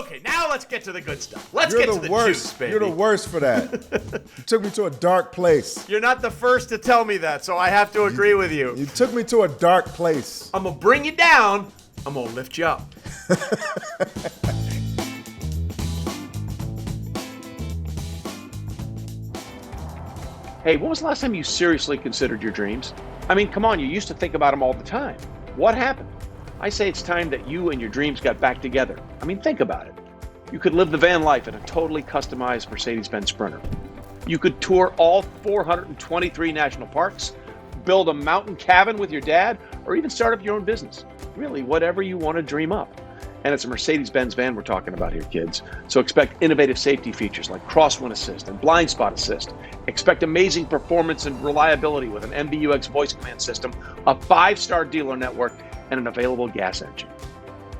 Okay, now let's get to the good stuff. Let's get to the juice, baby. You're the worst for that. You took me to a dark place. You're not the first to tell me that, so I have to agree with you. You took me to a dark place. I'm going to bring you down. I'm going to lift you up. Hey, when was the last time you seriously considered your dreams? I mean, come on, you used to think about them all the time. What happened? I say it's time that you and your dreams got back together. I mean, think about it. You could live the van life in a totally customized Mercedes-Benz Sprinter. You could tour all 423 national parks, build a mountain cabin with your dad, or even start up your own business. Really, whatever you want to dream up. And it's a Mercedes-Benz van we're talking about here, kids. So expect innovative safety features like crosswind assist and blind spot assist. Expect amazing performance and reliability with an MBUX voice command system, a 5-star dealer network, and an available gas engine.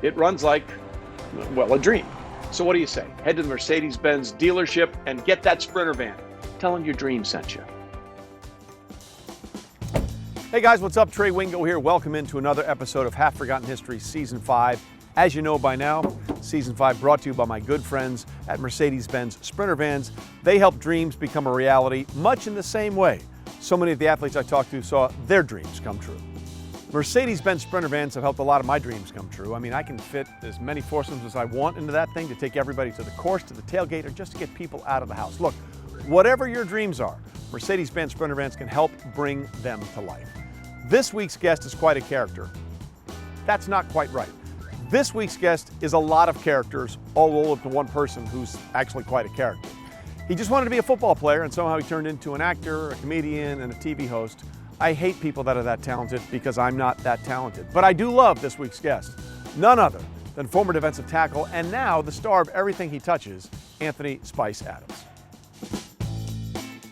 It runs like, well, a dream. So what do you say? Head to the Mercedes-Benz dealership and get that Sprinter van. Tell them your dream sent you. Hey guys, what's up? Trey Wingo here. Welcome into another episode of Half Forgotten History Season 5. As you know by now, Season 5 brought to you by my good friends at Mercedes-Benz Sprinter Vans. They help dreams become a reality much in the same way so many of the athletes I talked to saw their dreams come true. Mercedes-Benz Sprinter Vans have helped a lot of my dreams come true. I mean, I can fit as many foursomes as I want into that thing to take everybody to the course, to the tailgate, or just to get people out of the house. Look, whatever your dreams are, Mercedes-Benz Sprinter Vans can help bring them to life. This week's guest is quite a character. That's not quite right. This week's guest is a lot of characters all rolled up to one person who's actually quite a character. He just wanted to be a football player, and somehow he turned into an actor, a comedian, and a TV host. I hate people that are that talented because I'm not that talented. But I do love this week's guest. None other than former defensive tackle and now the star of everything he touches, Anthony Spice Adams.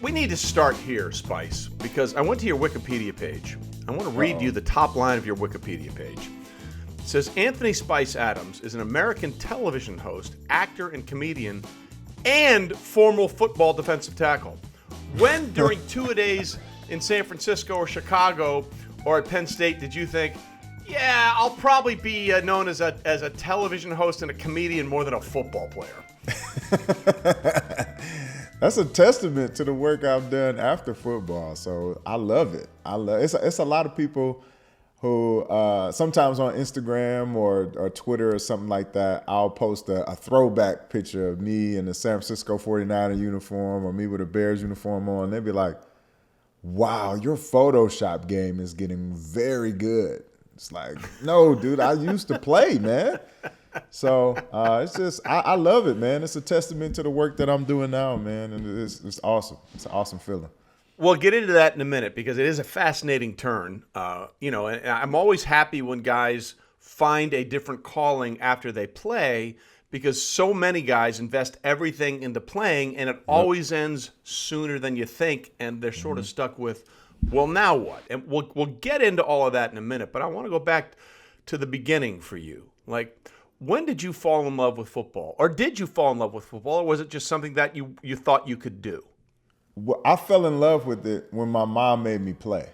We need to start here, Spice, because I went to your Wikipedia page. I want to read you the top line of your Wikipedia page. It says, Anthony Spice Adams is an American television host, actor, and comedian, and former football defensive tackle. When, during two-a-days in San Francisco or Chicago or at Penn State, did you think, yeah, I'll probably be known as a television host and a comedian more than a football player? That's a testament to the work I've done after football. So I love it. It's a lot of people who sometimes on Instagram or Twitter or something like that, I'll post a throwback picture of me in the San Francisco 49er uniform or me with a Bears uniform on. They'd be like, wow, your Photoshop game is getting very good. It's like, no, dude, I used to play, man. So it's just, I love it, man. It's a testament to the work that I'm doing now, man. And it's awesome. It's an awesome feeling. We'll get into that in a minute because it is a fascinating turn. And I'm always happy when guys find a different calling after they play because so many guys invest everything into playing and it always ends sooner than you think. And they're sort of stuck with, well, now what? And we'll get into all of that in a minute. But I want to go back to the beginning for you. Like, when did you fall in love with football? Or did you fall in love with football? Or was it just something that you thought you could do? Well, I fell in love with it when my mom made me play.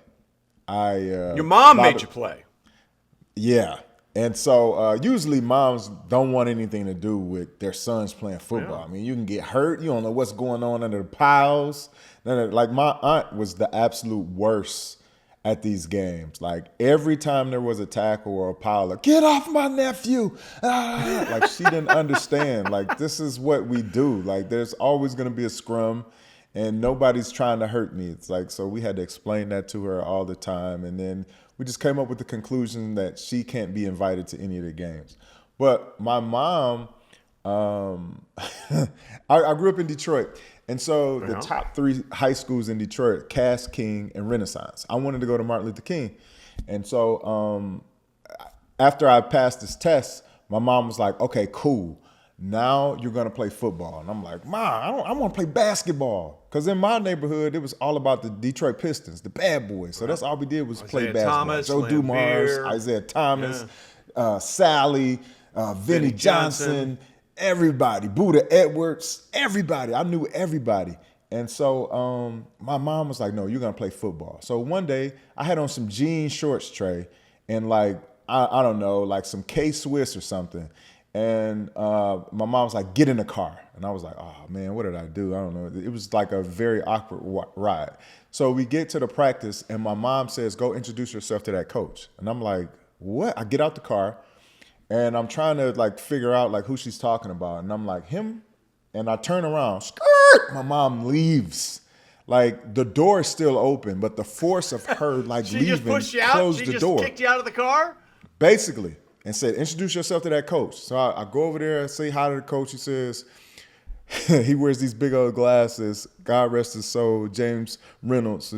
Your mom made you play? Yeah. And so usually moms don't want anything to do with their sons playing football. Yeah. I mean, you can get hurt. You don't know what's going on under the piles. Like my aunt was the absolute worst at these games. Like every time there was a tackle or a pile of, get off my nephew. Like she didn't understand. Like this is what we do. Like there's always going to be a scrum. And nobody's trying to hurt me. It's like, so we had to explain that to her all the time. And then we just came up with the conclusion that she can't be invited to any of the games. But my mom, I grew up in Detroit. And so the top 3 high schools in Detroit, Cass, King, and Renaissance. I wanted to go to Martin Luther King. And so after I passed this test, my mom was like, okay, cool. Now you're going to play football. And I'm like, Mom, I want to play basketball. Because in my neighborhood, it was all about the Detroit Pistons, the bad boys. So that's all we did was play basketball. Thomas, Joe Dumars, Isaiah Thomas, Sally, Vinnie Johnson, everybody, Buddha Edwards, everybody. I knew everybody. And so my mom was like, no, you're going to play football. So one day I had on some jean shorts, Trey, and like, I don't know, like some K-Swiss or something. And my mom was like, get in the car. And I was like, oh, man, what did I do? I don't know. It was like a very awkward ride. So we get to the practice, and my mom says, go introduce yourself to that coach. And I'm like, what? I get out the car, and I'm trying to, like, figure out, like, who she's talking about. And I'm like, him? And I turn around. Skirt! My mom leaves. Like, the door is still open, but the force of her, like, she leaving just pushed you out? closed She the just door. kicked you out of the car? Basically. And said, introduce yourself to that coach. So I go over there and say hi to the coach. He says, he wears these big old glasses. God rest his soul. James Reynolds,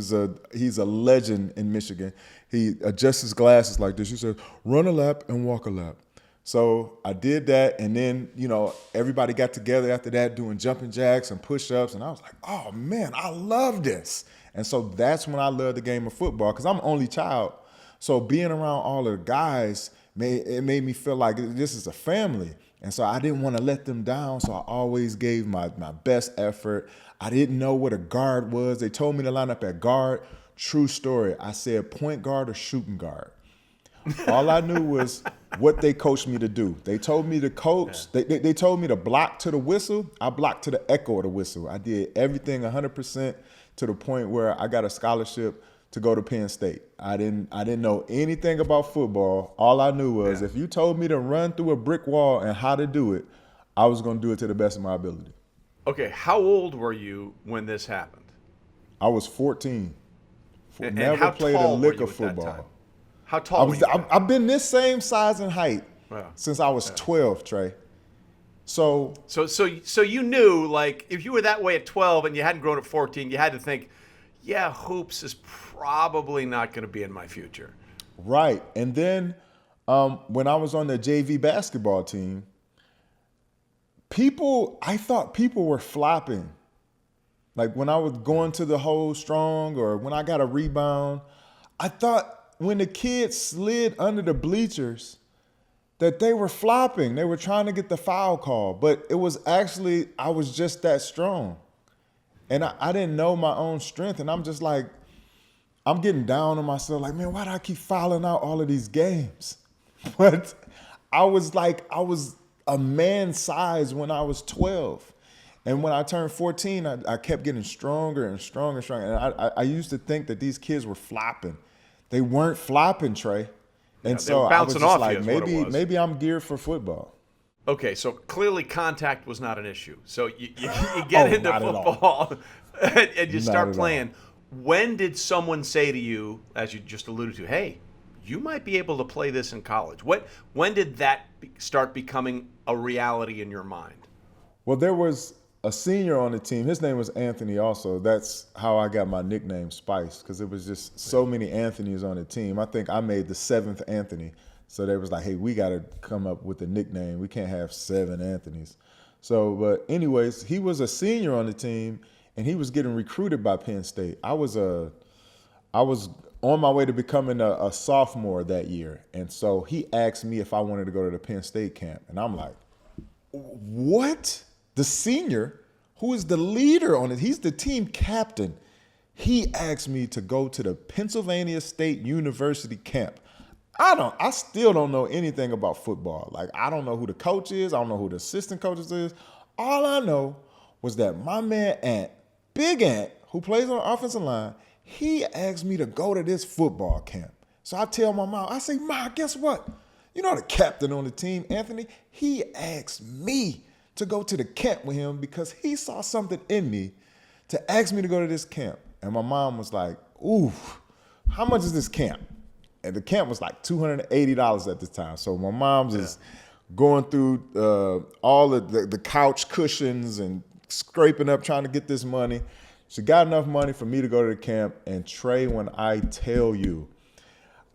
he's a legend in Michigan. He adjusts his glasses like this. He says, run a lap and walk a lap. So I did that, and then, everybody got together after that doing jumping jacks and push-ups, and I was like, oh, man, I love this. And so that's when I loved the game of football, because I'm an only child. So being around all of the guys, it made me feel like this is a family. And so I didn't want to let them down, so I always gave my best effort. I didn't know what a guard was. They told me to line up at guard. True story. I said point guard or shooting guard. All I knew was what they coached me to do. They told me to coach. Yeah. They told me to block to the whistle. I blocked to the echo of the whistle. I did everything 100% to the point where I got a scholarship to go to Penn State. I didn't know anything about football. All I knew was if you told me to run through a brick wall and how to do it, I was going to do it to the best of my ability. Okay, how old were you when this happened? I was 14. Never how played tall a lick of football. How tall were you? I've been this same size and height since I was 12, Trey. So you knew, like, if you were that way at 12 and you hadn't grown at 14, you had to think, yeah, hoops is probably not going to be in my future. Right. And then when I was on the JV basketball team, I thought people were flopping. Like when I was going to the hole strong or when I got a rebound, I thought when the kids slid under the bleachers that they were flopping. They were trying to get the foul call. But it was actually, I was just that strong. And I didn't know my own strength. And I'm just like, I'm getting down on myself. Like, man, why do I keep fouling out all of these games? But I was a man size when I was 12. And when I turned 14, I kept getting stronger and stronger and stronger. And I used to think that these kids were flopping. They weren't flopping, Trey. And so I was just like, maybe I'm geared for football. Okay, so clearly contact was not an issue. So you get into football and you start playing. When did someone say to you, as you just alluded to, hey, you might be able to play this in college? When did that start becoming a reality in your mind? Well, there was a senior on the team. His name was Anthony also. That's how I got my nickname Spice, because it was just so many Anthonys on the team. I think I made the 7th Anthony. So they was like, hey, we got to come up with a nickname. We can't have 7 Anthonys. So, but anyways, he was a senior on the team, and he was getting recruited by Penn State. I was on my way to becoming a sophomore that year. And so he asked me if I wanted to go to the Penn State camp. And I'm like, what? The senior, who is the leader on it, he's the team captain. He asked me to go to the Pennsylvania State University camp. I still don't know anything about football. Like, I don't know who the coach is. I don't know who the assistant coaches is. All I know was that my man Ant, Big Ant, who plays on the offensive line, he asked me to go to this football camp. So I tell my mom, I say, Ma, guess what? You know the captain on the team, Anthony? He asked me to go to the camp with him because he saw something in me to ask me to go to this camp. And my mom was like, ooh, how much is this camp? And the camp was like $280 at the time. So my mom's just going through all of the couch cushions and scraping up, trying to get this money. She got enough money for me to go to the camp. And Trey, when I tell you,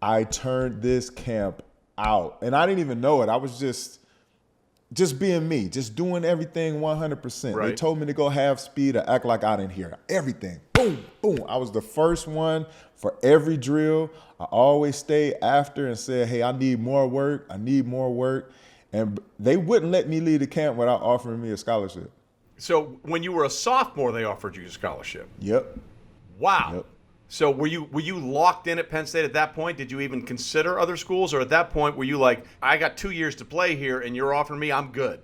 I turned this camp out. And I didn't even know it. I was just being me, just doing everything 100%. Right. They told me to go half speed to act like I didn't hear everything. Boom, boom. I was the first one for every drill. I always stayed after and said, hey, I need more work. I need more work. And they wouldn't let me leave the camp without offering me a scholarship. So when you were a sophomore, they offered you a scholarship? Yep. Wow. Yep. So were you locked in at Penn State at that point? Did you even consider other schools, or at that point were you like, I got 2 years to play here, and you're offering me, I'm good?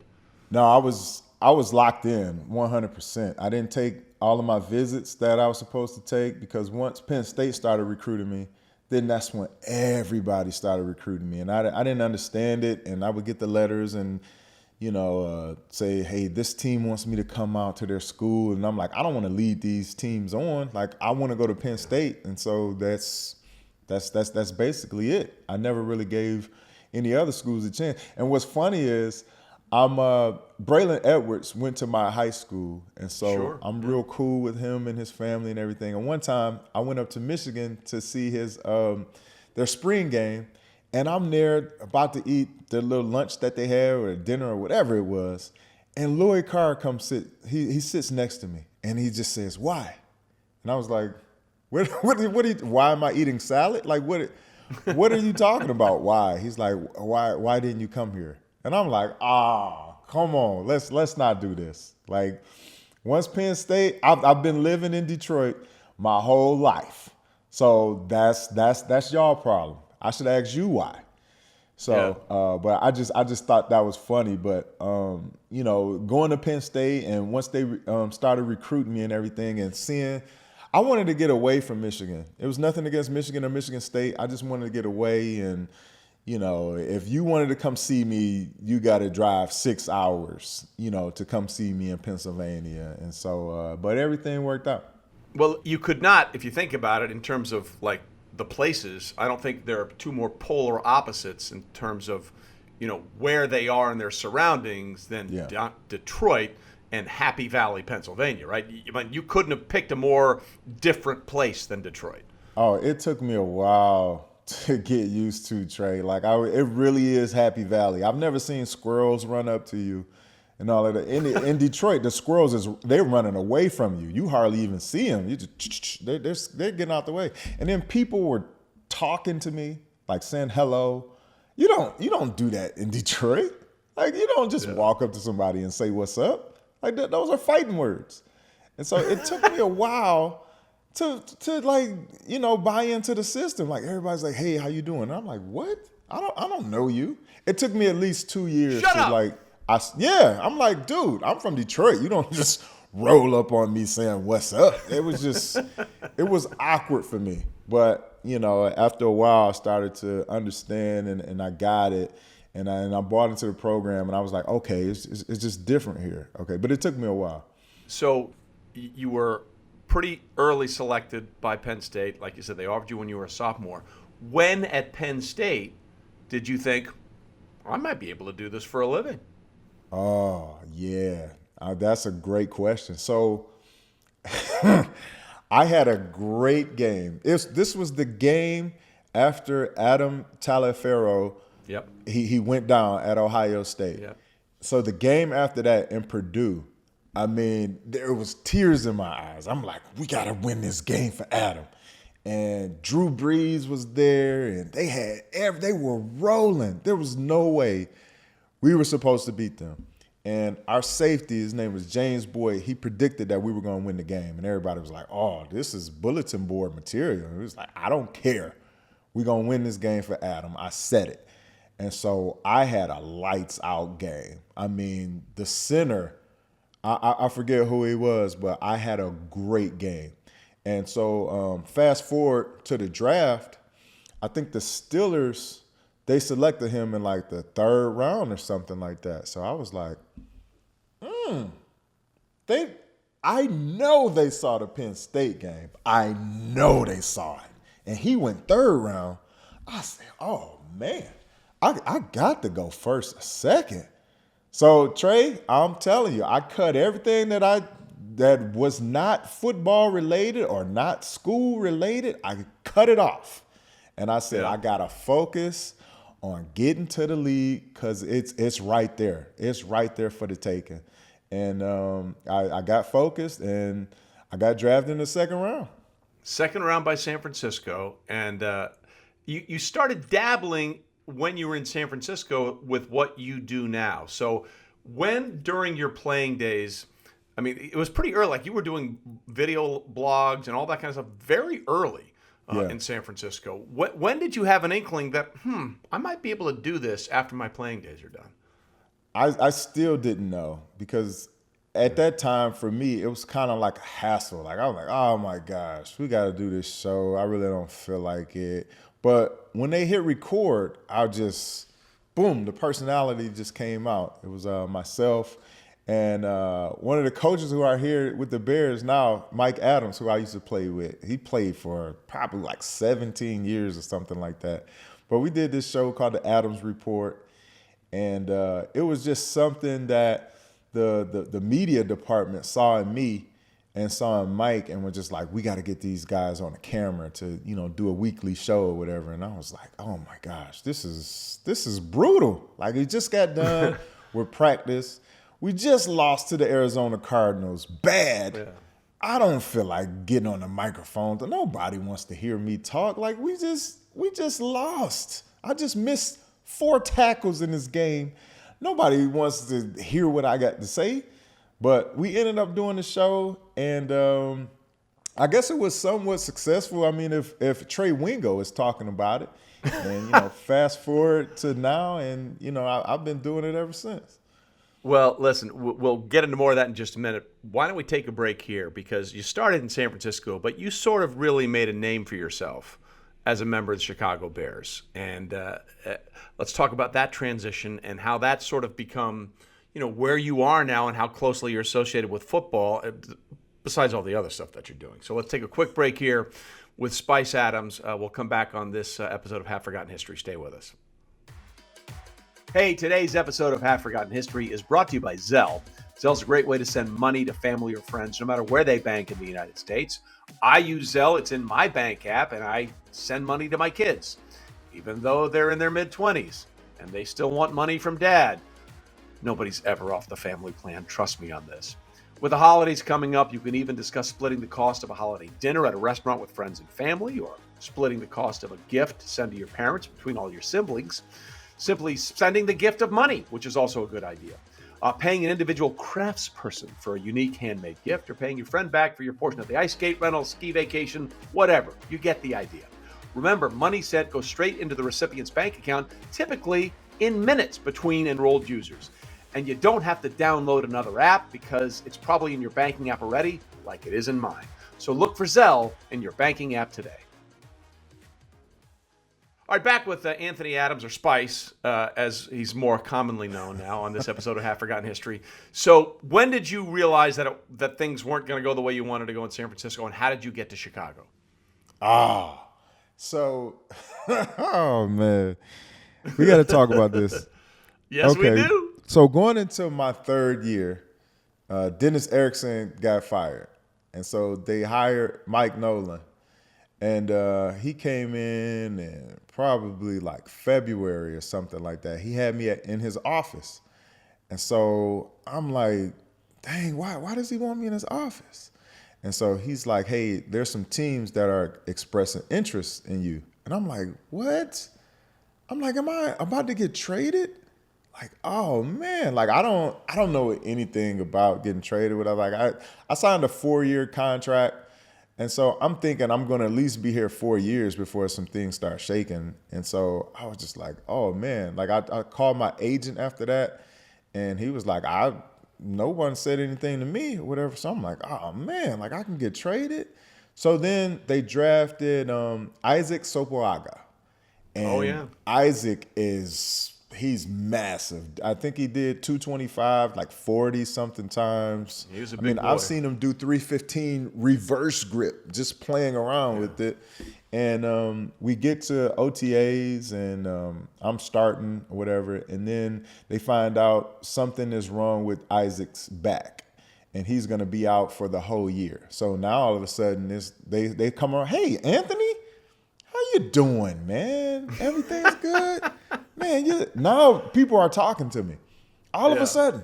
No, I was locked in 100%. I didn't take all of my visits that I was supposed to take because once Penn State started recruiting me, then that's when everybody started recruiting me, and I didn't understand it. And I would get the letters and say, hey, this team wants me to come out to their school. And I'm like, I don't want to lead these teams on. Like, I want to go to Penn State. And so that's basically it. I never really gave any other schools a chance. And what's funny is Braylon Edwards went to my high school. And so I'm real cool with him and his family and everything. And one time I went up to Michigan to see their spring game. And I'm there about to eat their little lunch that they had or dinner or whatever it was. And Lloyd Carr comes sit. He sits next to me and he just says, "Why?" And I was like, why am I eating salad? Like, what are you talking about? Why? He's like, why didn't you come here? And I'm like, come on, let's not do this. Like, once Penn State, I've been living in Detroit my whole life. So that's y'all problem. I should ask you why. So, but I just thought that was funny. But going to Penn State, and once they started recruiting me and everything, and seeing, I wanted to get away from Michigan. It was nothing against Michigan or Michigan State. I just wanted to get away, and if you wanted to come see me, you got to drive 6 hours, to come see me in Pennsylvania. And so, but everything worked out. Well, you could not, if you think about it, in terms of like the places. I don't think there are two more polar opposites in terms of, where they are in their surroundings than Detroit and Happy Valley, Pennsylvania, right? You couldn't have picked a more different place than Detroit. Oh, it took me a while to get used to, Trey. Like, it really is Happy Valley. I've never seen squirrels run up to you and all of that. In Detroit, the squirrels they're running away from you. You hardly even see them. You just they're getting out the way. And then people were talking to me, like saying hello. You don't do that in Detroit. Like, you don't just walk up to somebody and say what's up. Like, those are fighting words. And so it took me a while to buy into the system. Like, everybody's like, hey, how you doing? And I'm like, what? I don't know you. It took me at least 2 years Shut to up. I'm like, dude, I'm from Detroit. You don't just roll up on me saying, what's up? It was awkward for me. But, after a while, I started to understand and I got it. And I bought into the program and I was like, okay, it's just different here. Okay, but it took me a while. So you were pretty early selected by Penn State. Like you said, they offered you when you were a sophomore. When at Penn State did you think, I might be able to do this for a living? Oh, yeah. That's a great question. So I had a great game. This was the game after Adam Taliaferro. Yep. He went down at Ohio State. Yep. So the game after that in Purdue, I mean, there was tears in my eyes. I'm like, we got to win this game for Adam. And Drew Brees was there, and they were rolling. There was no way we were supposed to beat them. And our safety, his name was James Boyd, he predicted that we were going to win the game. And everybody was like, oh, this is bulletin board material. And it was like, I don't care. We're going to win this game for Adam. I said it. And so I had a lights out game. I mean, the center, I forget who he was, but I had a great game. And so fast forward to the draft, I think the Steelers, they selected him in like the 3rd round or something like that. So I was like, I know they saw the Penn State game. I know they saw it. And he went 3rd round. I said, oh, man, I got to go first or second. So, Trey, I'm telling you, I cut everything that was not football related or not school related. I cut it off. And I said, I got to focus on getting to the league because it's right there. It's right there for the taking. And I got focused, and I got drafted in the 2nd round. 2nd round by San Francisco. And you started dabbling when you were in San Francisco with what you do now. So when during your playing days I mean, it was pretty early. Like you were doing video blogs and all that kind of stuff very early in San Francisco. When did you have an inkling that, I might be able to do this after my playing days are done? I still didn't know, because at that time for me, it was kind of like a hassle. Like I was like, oh my gosh, we got to do this show. I really don't feel like it. But when they hit record, I just, boom, the personality just came out. It was myself and one of the coaches who are here with the Bears now, Mike Adams, who I used to play with. He played for probably like 17 years or something like that. But we did this show called The Adams Report. And it was just something that the media department saw in me and saw in Mike, and were just like, we got to get these guys on the camera to, do a weekly show or whatever. And I was like, oh my gosh, this is brutal. Like, we just got done with practice. We just lost to the Arizona Cardinals. Bad. Yeah. I don't feel like getting on the microphone. Nobody wants to hear me talk. Like, we just lost. I just missed 4 tackles in this game. Nobody wants to hear what I got to say. But we ended up doing the show, and I guess it was somewhat successful. I mean, if Trey Wingo is talking about it, and fast forward to now, and I've been doing it ever since. Well, listen, we'll get into more of that in just a minute. Why don't we take a break here? Because you started in San Francisco, but you sort of really made a name for yourself as a member of the Chicago Bears. And let's talk about that transition and how that's sort of become, where you are now and how closely you're associated with football, besides all the other stuff that you're doing. So let's take a quick break here with Spice Adams. We'll come back on this episode of Half Forgotten History. Stay with us. Hey, today's episode of Half Forgotten History is brought to you by Zelle. Zelle's a great way to send money to family or friends, no matter where they bank in the United States. I use Zelle. It's in my bank app, and I send money to my kids, even though they're in their mid-20s, and they still want money from dad. Nobody's ever off the family plan. Trust me on this. With the holidays coming up, you can even discuss splitting the cost of a holiday dinner at a restaurant with friends and family, or splitting the cost of a gift to send to your parents between all your siblings. Simply sending the gift of money, which is also a good idea. Paying an individual craftsperson for a unique handmade gift, or paying your friend back for your portion of the ice skate rental, ski vacation, whatever. You get the idea. Remember, money sent goes straight into the recipient's bank account, typically in minutes between enrolled users. And you don't have to download another app because it's probably in your banking app already, like it is in mine. So look for Zelle in your banking app today. All right, back with Anthony Adams, or Spice, as he's more commonly known now on this episode of Half Forgotten History. So when did you realize that things weren't going to go the way you wanted to go in San Francisco, and how did you get to Chicago? So, oh, man. We got to talk about this. Yes, okay. We do. So going into my 3rd year, Dennis Erickson got fired. And so they hired Mike Nolan. And he came in probably like February or something like that. He had me in his office. And so I'm like, dang, why does he want me in his office? And so he's like, hey, there's some teams that are expressing interest in you. And I'm like, what? I'm like, am I about to get traded? Like, oh man, like I don't know anything about getting traded. Like I signed a 4-year contract. And so I'm thinking I'm going to at least be here 4 years before some things start shaking. And so I was just like, oh, man. Like, I called my agent after that, and he was like, no one said anything to me or whatever. So I'm like, oh, man, like I can get traded. So then they drafted Isaac Sopoaga. And Isaac he's massive. I think he did 225, like 40-something times. He was a big boy. I've seen him do 315 reverse grip, just playing around with it. And we get to OTAs, and I'm starting or whatever. And then they find out something is wrong with Isaac's back, and he's going to be out for the whole year. So now all of a sudden they come around, hey, Anthony, how you doing, man? Everything's good? Man, now people are talking to me all of a sudden.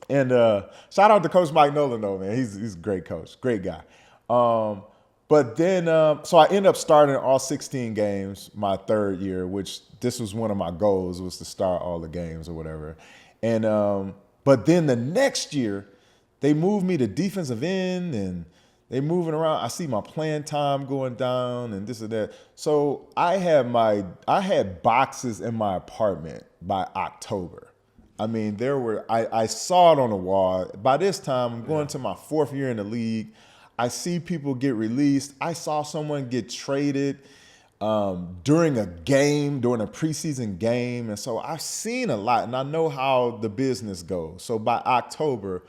And shout out to Coach Mike Nolan, though, man. He's a great coach, great guy. But then, so I ended up starting all 16 games my 3rd year, which this was one of my goals, was to start all the games or whatever. And but then the next year, they moved me to defensive end and they moving around. I see my playing time going down and this and that. So I had boxes in my apartment by October. I mean, I saw it on the wall. By this time, I'm going to my 4th year in the league. I see people get released. I saw someone get traded during a preseason game. And so I've seen a lot, and I know how the business goes. So by October,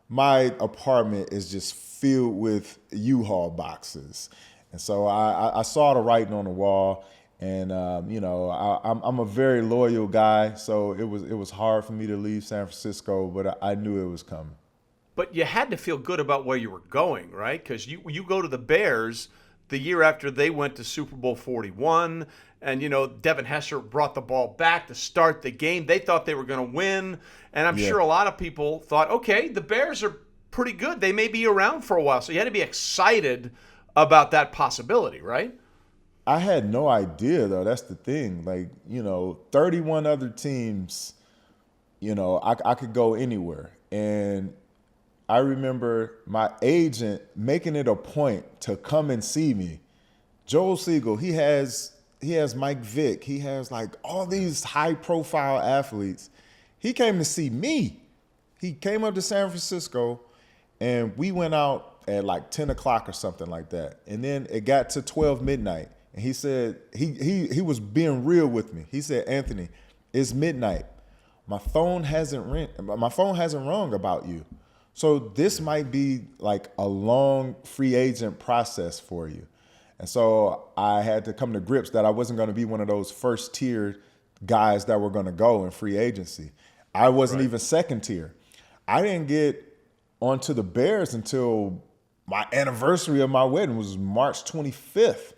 my apartment is just filled with U-Haul boxes. And so I saw the writing on the wall. And I'm a very loyal guy, so it was hard for me to leave San Francisco, but I knew it was coming. But you had to feel good about where you were going, right? Because you go to the Bears the year after they went to Super Bowl 41, and Devin Hester brought the ball back to start the game. They thought they were going to win, and I'm sure a lot of people thought, okay, the Bears are pretty good. They may be around for a while, so you had to be excited about that possibility, right? I had no idea, though. That's the thing. 31 other teams, I could go anywhere. And I remember my agent making it a point to come and see me. Joel Siegel, he has Mike Vick. He has all these high-profile athletes. He came to see me. He came up to San Francisco, and we went out at 10 o'clock or something like that. And then it got to 12 midnight. And he said, he was being real with me. He said, Anthony, it's midnight. My phone hasn't rung about you. So this might be a long free agent process for you. And so I had to come to grips that I wasn't going to be one of those first tier guys that were going to go in free agency. I wasn't even second tier. I didn't get onto the Bears until my anniversary of my wedding was March 25th.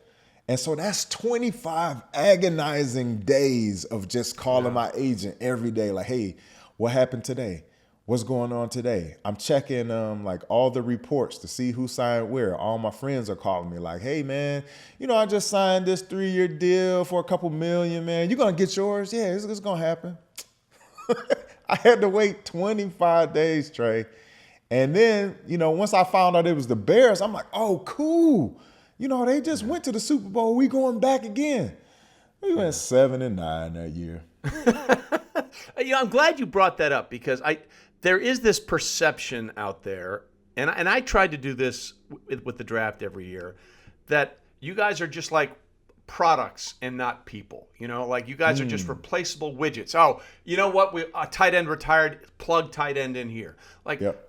And so that's 25 agonizing days of just calling my agent every day. Hey, what happened today? What's going on today? I'm checking all the reports to see who signed where. All my friends are calling me hey, man, I just signed this 3-year deal for a couple million, man. You going to get yours? Yeah, it's going to happen. I had to wait 25 days, Trey. And then, once I found out it was the Bears, I'm oh, cool. They just went to the Super Bowl. We going back again. We went 7-9 that year. I'm glad you brought that up because there is this perception out there, and I tried to do this with the draft every year, that you guys are just like products and not people. You guys are just replaceable widgets. Oh, you know what? A tight end retired, plug tight end in here.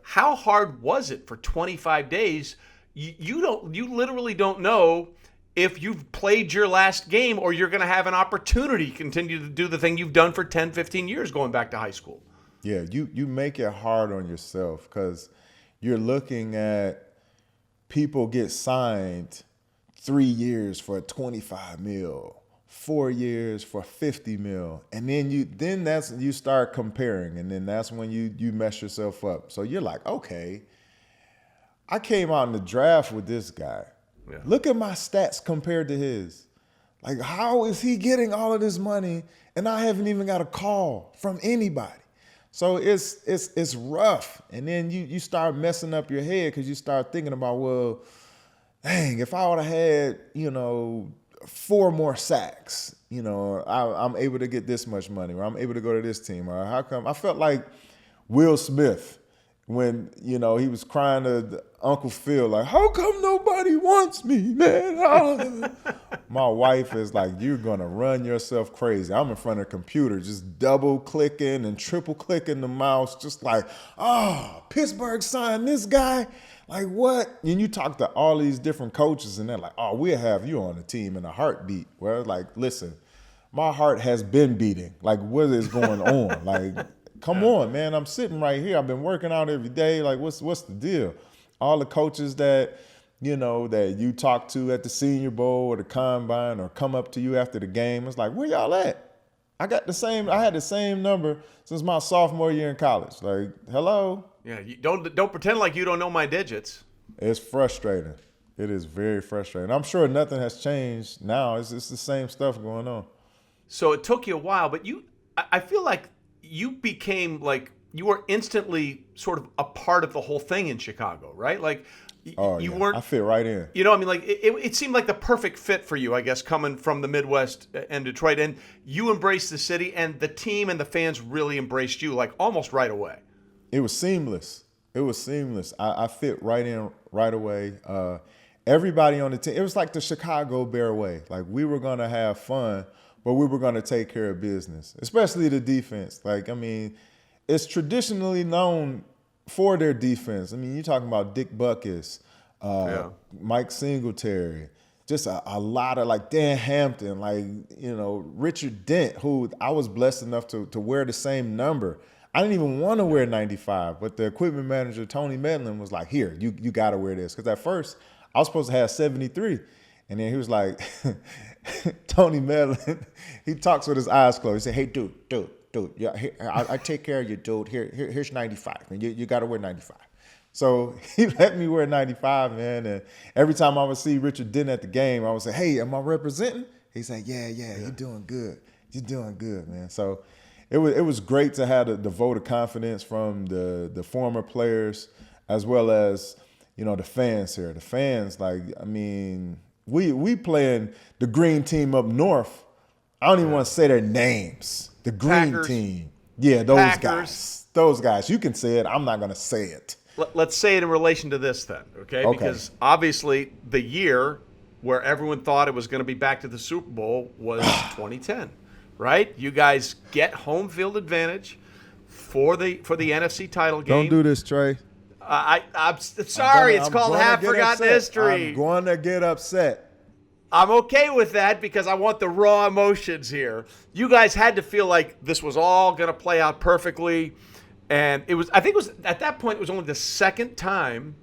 How hard was it for 25 days? You literally don't know if you've played your last game or you're going to have an opportunity to continue to do the thing you've done for 10, 15 years going back to high school. Yeah, you make it hard on yourself because you're looking at people get signed 3 years for 25 mil, 4 years for 50 mil. And then you start comparing, and then that's when you mess yourself up. So you're okay, I came out in the draft with this guy. Yeah. Look at my stats compared to his. How is he getting all of this money and I haven't even got a call from anybody? So it's rough. And then you start messing up your head because you start thinking about, well, dang, if I would have had, 4 more sacks, I'm able to get this much money, or I'm able to go to this team, or how come? I felt like Will Smith when, he was crying to Uncle Phil, how come nobody wants me, man? My wife is you're going to run yourself crazy. I'm in front of the computer just double clicking and triple clicking the mouse, just Pittsburgh signed this guy. What? And you talk to all these different coaches and they're we'll have you on the team in a heartbeat. Well, listen, my heart has been beating. What is going on? Come on, man. I'm sitting right here. I've been working out every day. What's the deal? All the coaches that, that you talk to at the Senior Bowl or the Combine or come up to you after the game, it's where y'all at? I had the same number since my sophomore year in college. Hello? Yeah, you don't pretend like you don't know my digits. It's frustrating. It is very frustrating. I'm sure nothing has changed now. It's the same stuff going on. So it took you a while, but I feel like you became you were instantly sort of a part of the whole thing in Chicago, right? Like you weren't. I fit right in. You know, I mean, like it seemed like the perfect fit for you, I guess, coming from the Midwest and Detroit, and you embraced the city, and the team and the fans really embraced you, like almost right away. It was seamless. I fit right in right away. Everybody on the team, it was like the Chicago Bear way. Like we were going to have fun, but we were going to take care of business, especially the defense. Like, I mean, it's traditionally known for their defense. I mean, you're talking about Dick Butkus, Mike Singletary, just a lot of like Dan Hampton, like, you know, Richard Dent, who I was blessed enough to wear the same number. I didn't even want to wear 95, but the equipment manager, Tony Medlin, was like, here, you got to wear this. Because at first, I was supposed to have 73. And then he was like, Tony Medlin, he talks with his eyes closed. He said, hey, dude, yeah, here, I take care of you, dude. Here's 95, and you got to wear 95. So he let me wear 95, man. And every time I would see Richard Dent at the game, I would say, hey, am I representing? He said, yeah, you're doing good. You're doing good, man. So it was great to have the vote of confidence from the former players as well as, you know, the fans here. The fans, like, I mean, we playing the green team up north. I don't even want to say their names. The green Packers. Team. Yeah, those Packers. guys. Those guys. You can say it. I'm not going to say it. Let's say it in relation to this then, okay? Because obviously the year where everyone thought it was going to be back to the Super Bowl was 2010, right? You guys get home field advantage for the NFC title game. Don't do this, Trey. I'm sorry. It's called Half Forgotten History. I'm going to get upset. I'm okay with that because I want the raw emotions here. You guys had to feel like this was all going to play out perfectly. And I think it was at that point, it was only the second time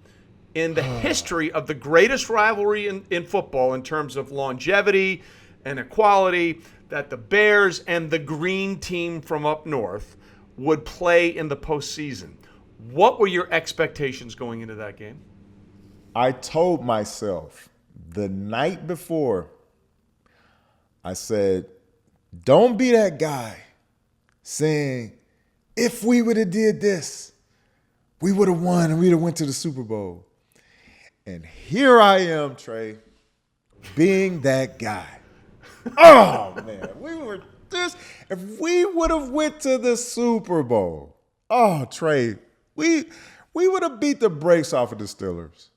in the history of the greatest rivalry in football in terms of longevity and equality that the Bears and the green team from up north would play in the postseason. What were your expectations going into that game? I told myself the night before, I said, don't be that guy saying, if we would have did this, we would have won and we'd have went to the Super Bowl. And here I am, Trey, being that guy. Oh, man, if we would have went to the Super Bowl, oh, Trey, we would have beat the brakes off of the Steelers.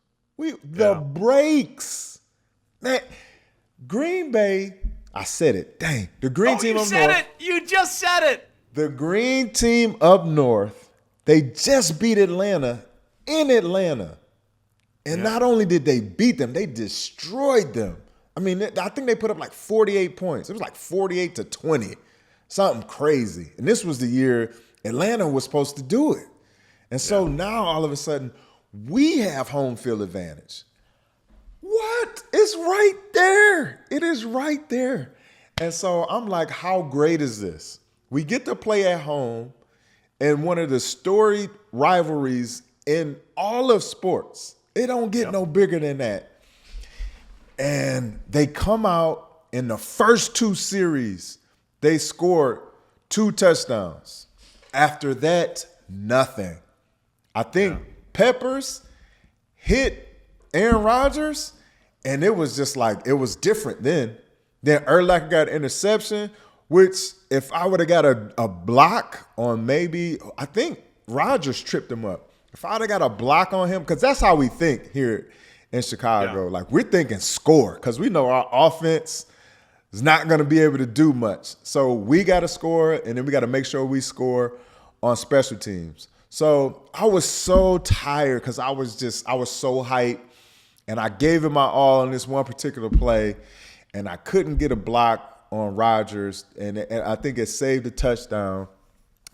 Brakes. Man, Green Bay, I said it. Dang, the green team up north. You said it. You just said it. The green team up north, they just beat Atlanta in Atlanta. And not only did they beat them, they destroyed them. I mean, I think they put up like 48 points. It was like 48-20, something crazy. And this was the year Atlanta was supposed to do it. And so now all of a sudden, we have home field advantage. What? It's right there. It is right there. And so I'm like, how great is this? We get to play at home in one of the storied rivalries in all of sports. It don't get no bigger than that. And they come out in the first two series, they scored 2 touchdowns. After that, nothing. I think Peppers hit Aaron Rodgers, and it was just like, it was different then. Then Urlacher got an interception, which if I would have got a block on maybe, I think Rodgers tripped him up. If I would have got a block on him, because that's how we think here in Chicago. Yeah. Like, we're thinking score, because we know our offense is not going to be able to do much. So we got to score, and then we got to make sure we score on special teams. So I was so tired because I was so hyped, and I gave it my all in this one particular play, and I couldn't get a block on Rodgers, and I think it saved a touchdown.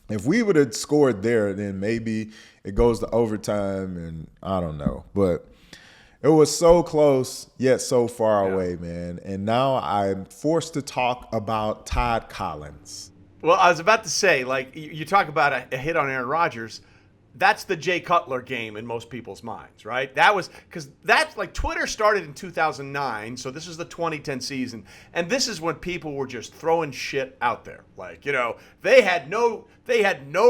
If we would have scored there, then maybe it goes to overtime, and I don't know. But it was so close, yet so far away, man. And now I'm forced to talk about Todd Collins. Well, I was about to say, like, you talk about a hit on Aaron Rodgers. that's the Jay Cutler game in most people's minds, right? That was because that's like Twitter started in 2009, so this is the 2010 season, and this is when people were just throwing shit out there. Like, you know, they had no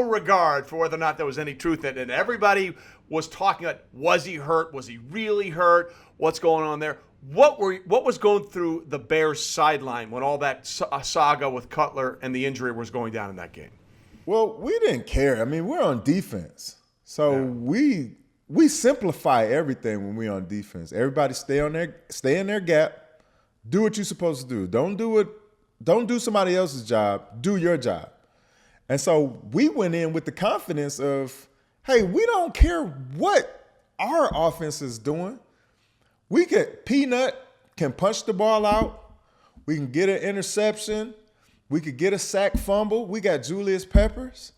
regard for whether or not there was any truth in it, and everybody was talking about, was he hurt? Was he really hurt? What's going on there? What was going through the Bears sideline when all that saga with Cutler and the injury was going down in that game? Well, we didn't care. I mean, we're on defense. So we simplify everything when we're on defense. Everybody stay in their gap. Do what you're supposed to do. Don't do somebody else's job. Do your job. And so we went in with the confidence of, hey, we don't care what our offense is doing. Peanut can punch the ball out. We can get an interception. We could get a sack fumble. We got Julius Peppers.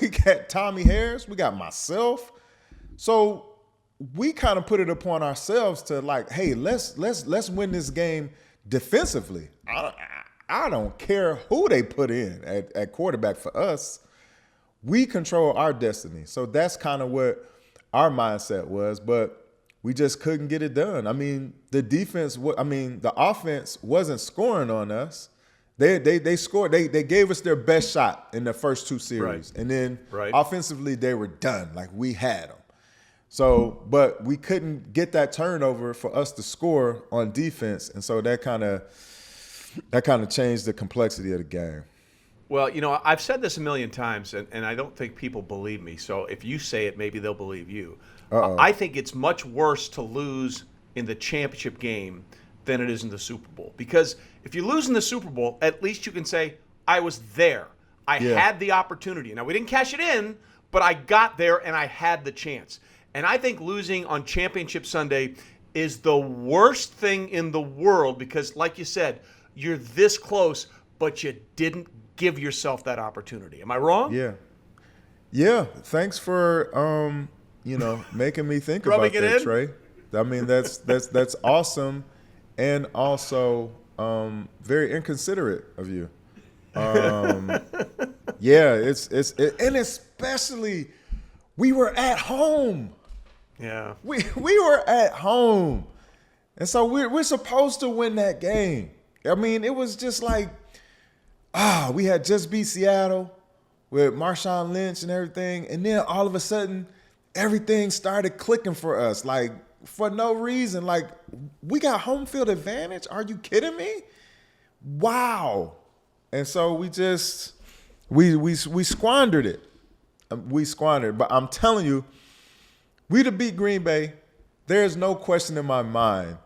We got Tommy Harris. We got myself. So we kind of put it upon ourselves to like, hey, let's win this game defensively. I don't care who they put in at quarterback for us. We control our destiny. So that's kind of what our mindset was, but we just couldn't get it done. I mean, the offense wasn't scoring on us. They scored. They gave us their best shot in the first two series. Right. And then offensively, they were done. Like, we had them. So, but we couldn't get that turnover for us to score on defense. And so that kind of changed the complexity of the game. Well, you know, I've said this a million times, and I don't think people believe me. So if you say it, maybe they'll believe you. I think it's much worse to lose in the championship game than it is in the Super Bowl. Because if you lose in the Super Bowl, at least you can say, I was there. I had the opportunity. Now, we didn't cash it in, but I got there and I had the chance. And I think losing on Championship Sunday is the worst thing in the world because, like you said, you're this close, but you didn't give yourself that opportunity. Am I wrong? Yeah. Yeah. Thanks for making me think about that, Trey. I mean, that's awesome. And also very inconsiderate of you. And especially we were at home. Yeah, we were at home, and so we're supposed to win that game. I mean, it was just like we had just beat Seattle with Marshawn Lynch and everything, and then all of a sudden everything started clicking for us. Like, for no reason. Like, we got home field advantage. Are you kidding me? Wow. And so we squandered it. We squandered. But I'm telling you, we'd have beat Green Bay. There's no question in my mind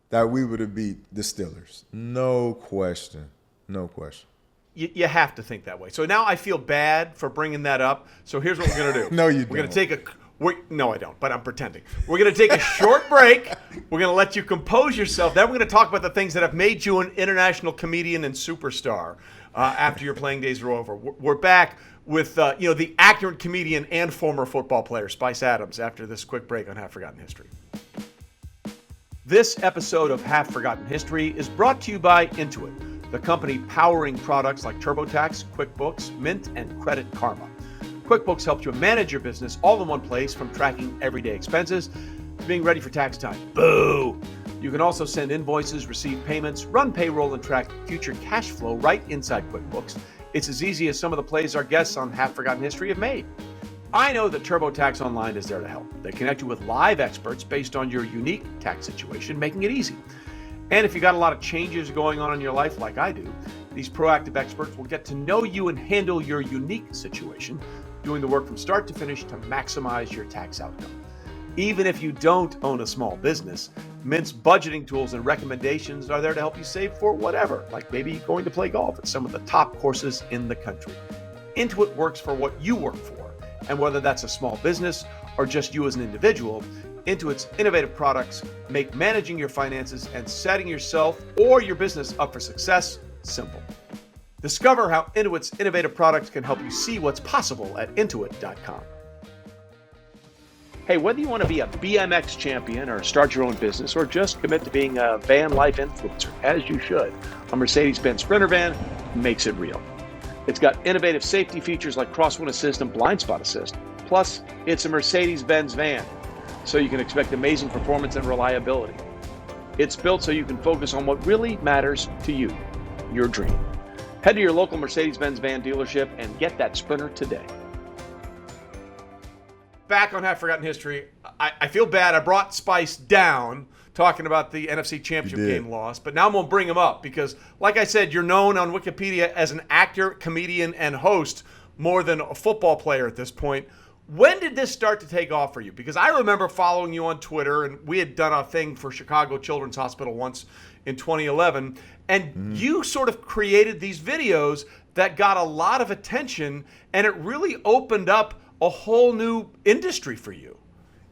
that we would have beat the Steelers. No question. No question. You have to think that way. So now I feel bad for bringing that up. So here's what we're going to do. No, you don't. We're going to take no, I don't, but I'm pretending. We're going to take a short break. We're going to let you compose yourself. Then we're going to talk about the things that have made you an international comedian and superstar after your playing days are over. We're back with the accurate comedian and former football player, Spice Adams, after this quick break on Half Forgotten History. This episode of Half Forgotten History is brought to you by Intuit, the company powering products like TurboTax, QuickBooks, Mint, and Credit Karma. QuickBooks helps you manage your business all in one place, from tracking everyday expenses to being ready for tax time. Boo! You can also send invoices, receive payments, run payroll, and track future cash flow right inside QuickBooks. It's as easy as some of the plays our guests on Half Forgotten History have made. I know that TurboTax Online is there to help. They connect you with live experts based on your unique tax situation, making it easy. And if you got a lot of changes going on in your life like I do, these proactive experts will get to know you and handle your unique situation, doing the work from start to finish to maximize your tax outcome. Even if you don't own a small business, Mint's budgeting tools and recommendations are there to help you save for whatever, like maybe going to play golf at some of the top courses in the country. Intuit works for what you work for, and whether that's a small business or just you as an individual, Intuit's innovative products make managing your finances and setting yourself or your business up for success simple. Discover how Intuit's innovative products can help you see what's possible at Untitled.how. Hey, whether you want to be a BMX champion or start your own business or just commit to being a van life influencer, as you should, a Mercedes-Benz Sprinter van makes it real. It's got innovative safety features like crosswind assist and blind spot assist. Plus, it's a Mercedes-Benz van, so you can expect amazing performance and reliability. It's built so you can focus on what really matters to you, your dream. Head to your local Mercedes-Benz van dealership and get that Sprinter today. Back on Half Forgotten History, I feel bad. I brought Spice down talking about the NFC Championship Game loss, but now I'm going to bring him up because, like I said, you're known on Wikipedia as an actor, comedian, and host more than a football player at this point. When did this start to take off for you? Because I remember following you on Twitter, and we had done a thing for Chicago Children's Hospital once in 2011, and you sort of created these videos that got a lot of attention, and it really opened up a whole new industry for you.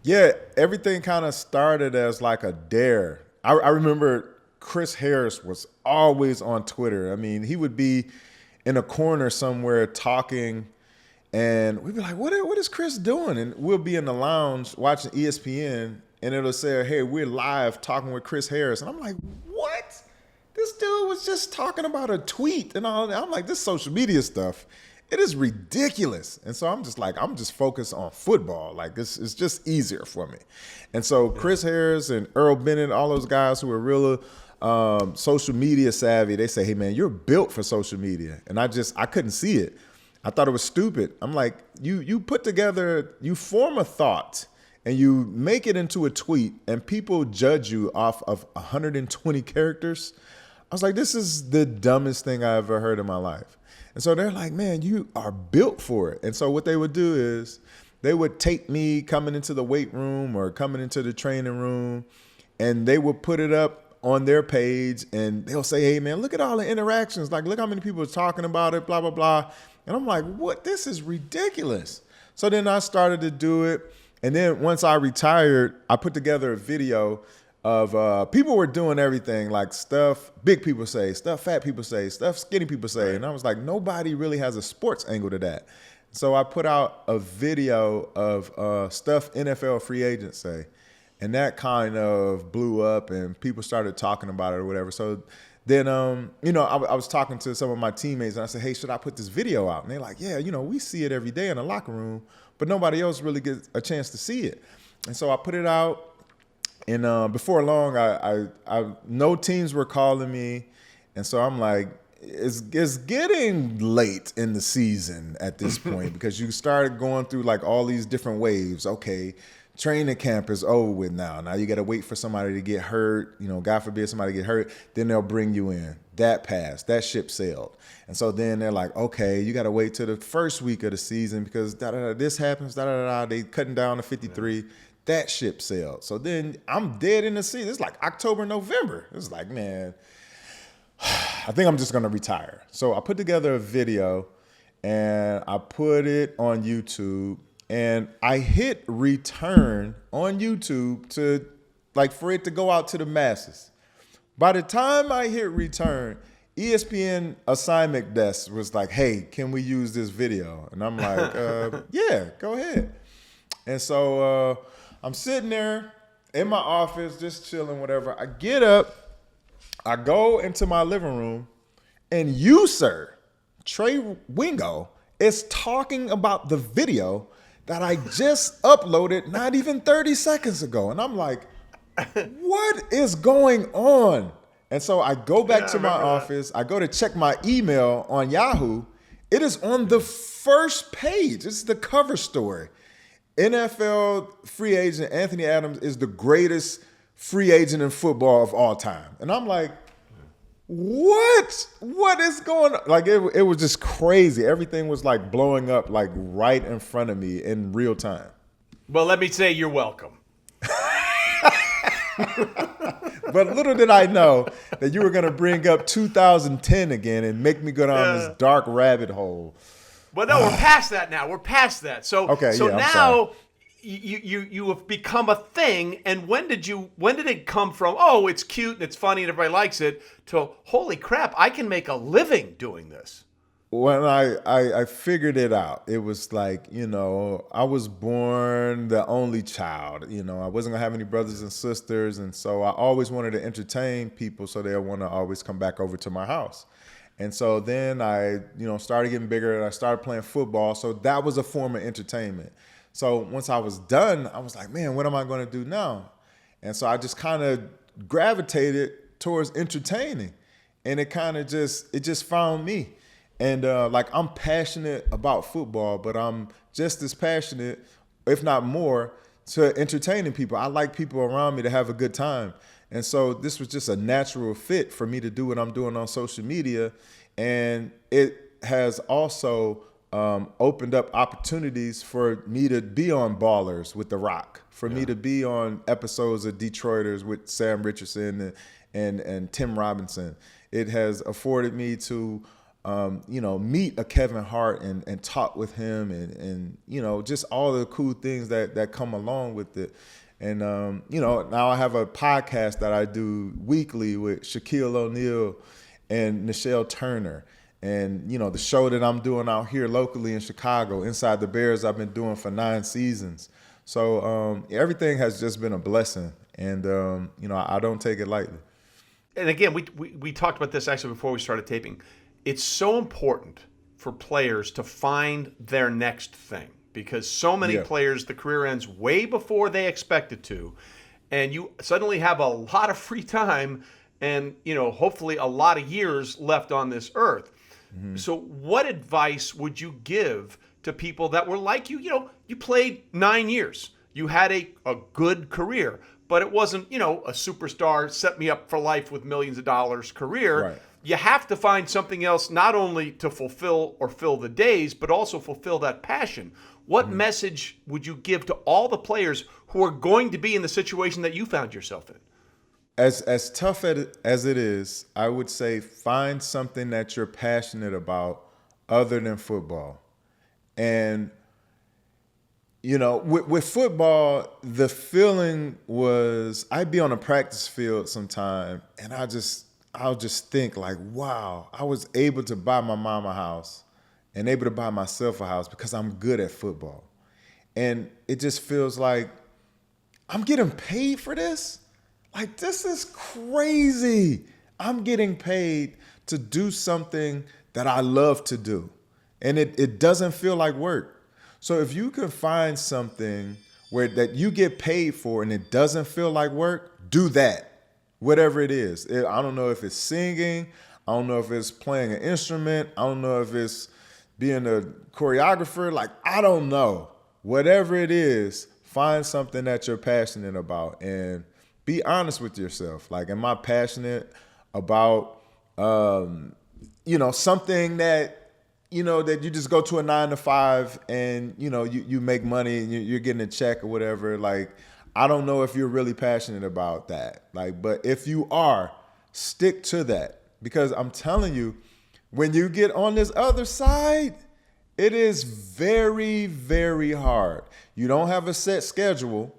Yeah, everything kind of started as like a dare. I remember Chris Harris was always on Twitter. I mean, he would be in a corner somewhere talking, and we'd be like, what is Chris doing? And we'll be in the lounge watching ESPN, and it'll say, hey, we're live talking with Chris Harris. And I'm like, what? This dude was just talking about a tweet and all that. I'm like, this social media stuff, it is ridiculous. And so I'm just focused on football. Like, this is just easier for me. And so Chris Harris and Earl Bennett, all those guys who are real social media savvy, they say, hey, man, you're built for social media. And I couldn't see it. I thought it was stupid. I'm like, you put together, you form a thought and you make it into a tweet and people judge you off of 120 characters. I was like, this is the dumbest thing I ever heard in my life. And so they're like, man, you are built for it. And so what they would do is they would take me coming into the weight room or coming into the training room, and they would put it up on their page and they'll say, hey, man, look at all the interactions. Like, look how many people are talking about it, blah, blah, blah. And I'm like, what? This is ridiculous. So then I started to do it. And then once I retired, I put together a video of people were doing everything, like stuff big people say, stuff fat people say, stuff skinny people say. And I was like, nobody really has a sports angle to that. So I put out a video of stuff NFL free agents say. And that kind of blew up and people started talking about it or whatever. So then, I was talking to some of my teammates and I said, hey, should I put this video out? And they're like, yeah, we see it every day in the locker room, but nobody else really gets a chance to see it. And so I put it out. And before long, I no teams were calling me. And so I'm like, it's getting late in the season at this point because you started going through like all these different waves. Okay, training camp is over with now. Now you got to wait for somebody to get hurt. God forbid somebody get hurt. Then they'll bring you in. That passed. That ship sailed. And so then they're like, okay, you got to wait till the first week of the season because this happens. They cutting down to 53. Yeah. That ship sailed. So then I'm dead in the season. It's like October, November. It's like, man, I think I'm just going to retire. So I put together a video and I put it on YouTube and I hit return on YouTube to like for it to go out to the masses. By the time I hit return, ESPN assignment desk was like, hey, can we use this video? And I'm like, yeah, go ahead. And so I'm sitting there in my office, just chilling, whatever. I get up, I go into my living room, and you, sir, Trey Wingo, is talking about the video that I just uploaded not even 30 seconds ago. And I'm like, what is going on? And so I go back to my office. I go to check my email on Yahoo. It is on the first page. It's the cover story. NFL free agent Anthony Adams is the greatest free agent in football of all time. And I'm like, what? What is going on? Like, it was just crazy. Everything was like blowing up like right in front of me in real time. Well, let me say you're welcome. But little did I know that you were going to bring up 2010 again and make me go down this dark rabbit hole. Well, no, we're past that now. We're past that. So now you have become a thing. And when did it come from, oh, it's cute and it's funny and everybody likes it, to holy crap, I can make a living doing this? When I figured it out, it was like, I was born the only child. I wasn't going to have any brothers and sisters. And so I always wanted to entertain people so they'll want to always come back over to my house. And so then I, started getting bigger and I started playing football. So that was a form of entertainment. So once I was done, I was like, man, what am I going to do now? And so I just kind of gravitated towards entertaining, and it just found me. And like, I'm passionate about football, but I'm just as passionate, if not more, to entertaining people. I like people around me to have a good time. And so this was just a natural fit for me to do what I'm doing on social media. And it has also opened up opportunities for me to be on Ballers with The Rock, for me to be on episodes of Detroiters with Sam Richardson and Tim Robinson. It has afforded me to meet a Kevin Hart and talk with him and just all the cool things that come along with it. And, now I have a podcast that I do weekly with Shaquille O'Neal and Nichelle Turner. And, the show that I'm doing out here locally in Chicago, Inside the Bears, I've been doing for 9 seasons. So everything has just been a blessing. And, I don't take it lightly. And again, we talked about this actually before we started taping. It's so important for players to find their next thing, because so many players, the career ends way before they expect it to, and you suddenly have a lot of free time and, hopefully a lot of years left on this earth. Mm-hmm. So what advice would you give to people that were like you? You played 9 years. You had a good career, but it wasn't, a superstar, set me up for life with millions of dollars career. Right. You have to find something else, not only to fulfill or fill the days, but also fulfill that passion. What message would you give to all the players who are going to be in the situation that you found yourself in? As tough as it is, I would say find something that you're passionate about other than football. And, with football, the feeling was I'd be on a practice field sometime, and I'll just think like, wow, I was able to buy my mom a house and able to buy myself a house because I'm good at football. And it just feels like I'm getting paid for this. Like, this is crazy. I'm getting paid to do something that I love to do. And it doesn't feel like work. So if you can find something that you get paid for and it doesn't feel like work, do that. Whatever it is. I don't know if it's singing. I don't know if it's playing an instrument. I don't know if it's being a choreographer. Like, I don't know. Whatever it is, find something that you're passionate about and be honest with yourself. Like, am I passionate about, something that, that you just go to a 9 to 5 and, you make money and you're getting a check or whatever. Like, I don't know if you're really passionate about that. Like, but if you are, stick to that. Because I'm telling you, when you get on this other side, it is very, very hard. You don't have a set schedule.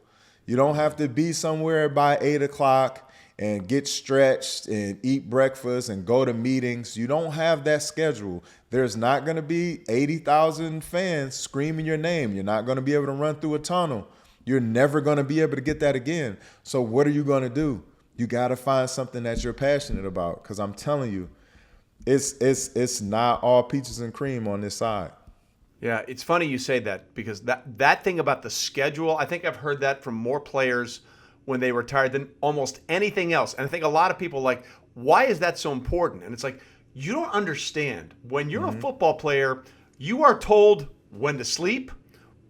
You don't have to be somewhere by 8 o'clock and get stretched and eat breakfast and go to meetings. You don't have that schedule. There's not going to be 80,000 fans screaming your name. You're not going to be able to run through a tunnel. You're never going to be able to get that again. So what are you going to do? You got to find something that you're passionate about, because I'm telling you, it's not all peaches and cream on this side. Yeah, it's funny you say that, because that thing about the schedule, I think I've heard that from more players when they retired than almost anything else. And I think a lot of people are like, why is that so important? And it's like, you don't understand. When you're a football player, you are told when to sleep,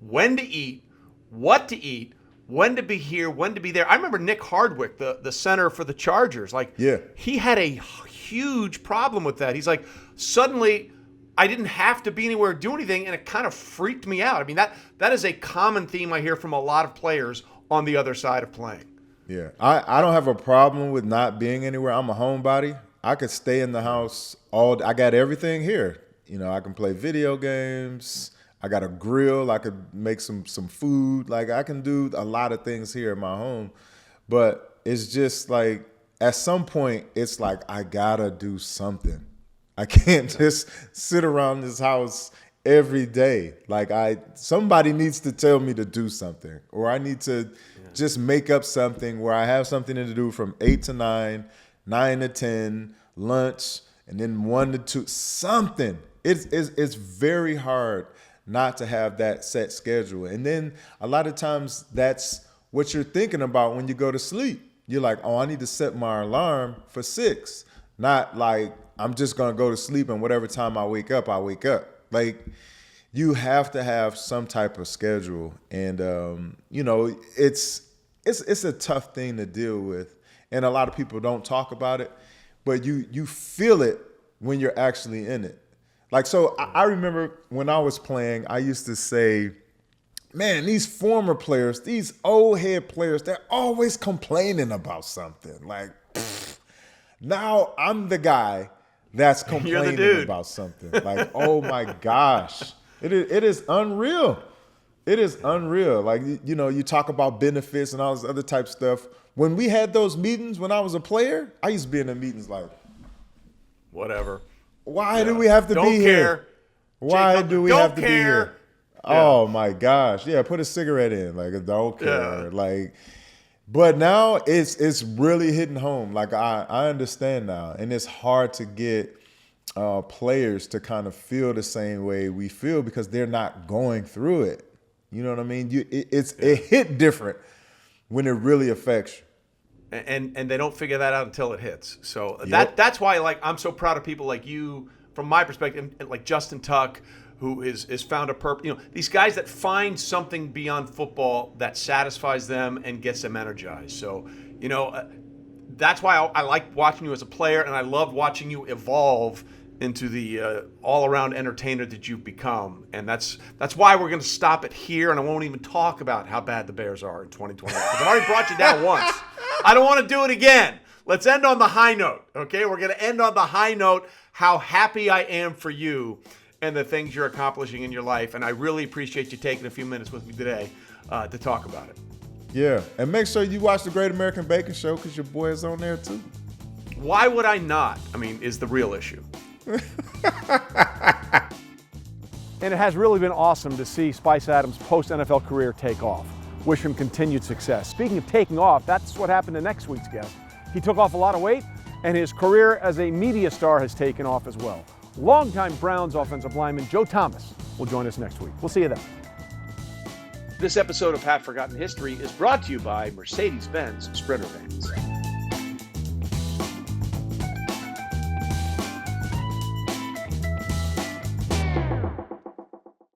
when to eat, what to eat, when to be here, when to be there. I remember Nick Hardwick, the center for the Chargers. He had a huge problem with that. He's like, suddenly I didn't have to be anywhere to do anything, and it kind of freaked me out. I mean, that is a common theme I hear from a lot of players on the other side of playing. Yeah, I don't have a problem with not being anywhere. I'm a homebody. I could stay in the house all day. I got everything here. I can play video games. I got a grill. I could make some food. Like, I can do a lot of things here in my home. But it's just like, at some point, it's like, I gotta do something. I can't just sit around this house every day. Like, somebody needs to tell me to do something, or I need to just make up something where I have something to do from 8 to 9, 9 to 10, lunch, and then 1 to 2, something. It's very hard not to have that set schedule. And then a lot of times that's what you're thinking about when you go to sleep. You're like, oh, I need to set my alarm for 6, not like I'm just going to go to sleep and whatever time I wake up, I wake up. Like, you have to have some type of schedule. And, it's a tough thing to deal with. And a lot of people don't talk about it, but you feel it when you're actually in it. Like, so I remember when I was playing, I used to say, man, these former players, these old head players, they're always complaining about something. Like, now I'm the guy that's complaining about something. Like, oh my gosh, it is unreal. It is unreal. Like, you talk about benefits and all this other type stuff. When we had those meetings when I was a player, I used to be in the meetings like, whatever. Why do we have to be here? Why do we have to be here? Oh my gosh. Yeah, put a cigarette in. Like, I don't care. Yeah. Like, but now it's really hitting home. Like, I understand now. And it's hard to get players to kind of feel the same way we feel because they're not going through it. You know what I mean? It hit different when it really affects you. And they don't figure that out until it hits. So that's why, like, I'm so proud of people like you, from my perspective, like Justin Tuck, who is found a purpose. These guys that find something beyond football that satisfies them and gets them energized. So, that's why I like watching you as a player, and I love watching you evolve into the all-around entertainer that you've become. And that's why we're going to stop it here, and I won't even talk about how bad the Bears are in 2020. Because I've already brought you down once. I don't want to do it again. Let's end on the high note, okay? We're going to end on the high note, how happy I am for you and the things you're accomplishing in your life. And I really appreciate you taking a few minutes with me today to talk about it. Yeah, and make sure you watch the Great American Bacon Show because your boy is on there too. Why would I not? I mean, is the real issue. And it has really been awesome to see Spice Adams' post-NFL career take off. Wish him continued success. Speaking of taking off, that's what happened to next week's guest. He took off a lot of weight, and his career as a media star has taken off as well. Longtime Browns offensive lineman Joe Thomas will join us next week. We'll see you then. This episode of Half Forgotten History is brought to you by Mercedes-Benz Sprinter Vans.